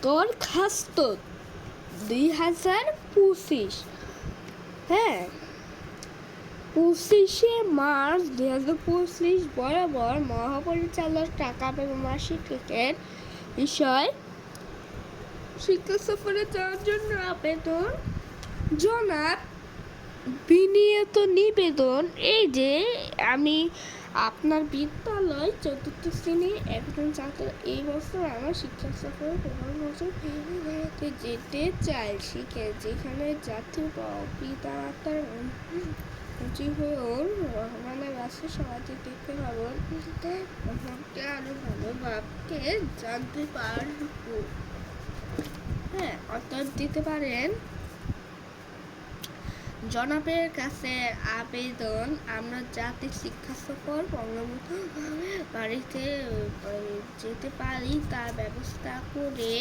দরখাস্ত 2025। হ্যাঁ, 25শে মার্চ 2025 বরাবর মহাপরিচালক টাকা এবং মাসিক টিকিট বিষয় শিক্ষা সফরে যাওয়ার জন্য আবেদন। জনাব, বিনীত নিবেদন, এই যে আমি আপনার বিদ্যালয় 4th শ্রেণীর একজন ছাত্র। এই বছর আমার শিক্ষা সফরে প্রথম বছর যেতে চাই, যেখানে জাতীয় পিতামাতার মুজিবুর রহমানের রাষ্ট্রের সমাজে দেখতে পাবো, আরো ভালোভাবে জানতে পারবো। হ্যাঁ, অর্থাৎ দিতে পারেন। জনাবের কাছে আবেদন, আমরা যাতে শিক্ষা সফর বঙ্গবন্ধুভাবে বাড়িতে যেতে পারি তার ব্যবস্থা করে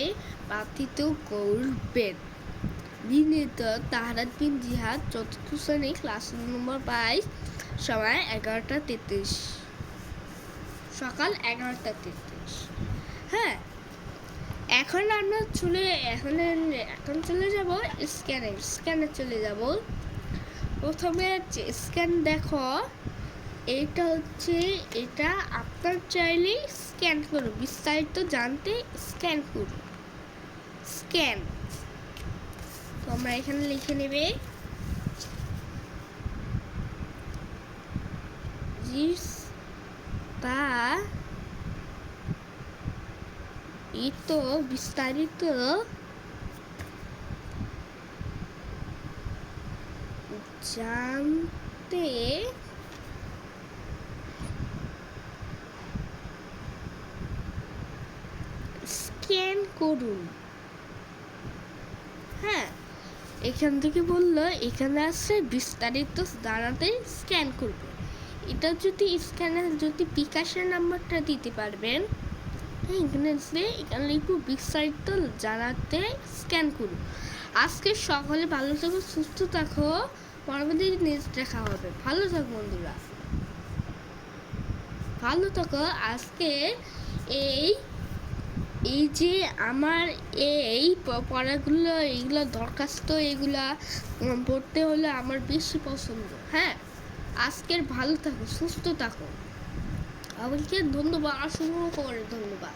বাধিত করবেন। বিনীত তাহরাত বিন জিহাদ, 4th শ্রেণী, ক্লাস নম্বর 22, সময় 11:33, সকাল 11:33। হ্যাঁ, এখন আমরা এখন চলে যাব স্ক্যানে চলে যাব। প্রথমে স্ক্যান দেখো, এটা আপনার চাইলে স্ক্যান করুন। বিস্তারিত জানতে স্ক্যান করুন। স্ক্যান তোমরা এখানে লিখে নেবে বিস্তারিত জানতে স্ক্যান করুন। হ্যাঁ, এখান থেকে বললো এখানে আছে বিস্তারিত জানাতে স্ক্যান করবে। এটা যদি স্ক্যানের বিকাশের নাম্বারটা দিতে পারবেন, এখানে লিখবো বিস্তারিত জানাতে স্ক্যান করুন। আজকে সকলে ভালো থাকো, সুস্থ থাকো, পরবর্তী নেক্সট দেখা হবে। ভালো থাকো বন্ধুরা, ভালো থাকো। আজকে এই যে আমার এই পড়াগুলো, এইগুলো দরখাস্ত, এগুলা পড়তে হলে আমার বেশি পছন্দ। হ্যাঁ, আজকের ভালো থাকো, সুস্থ থাকো। আমাকে ধন্যবাদ, অসংখ্য করে ধন্যবাদ।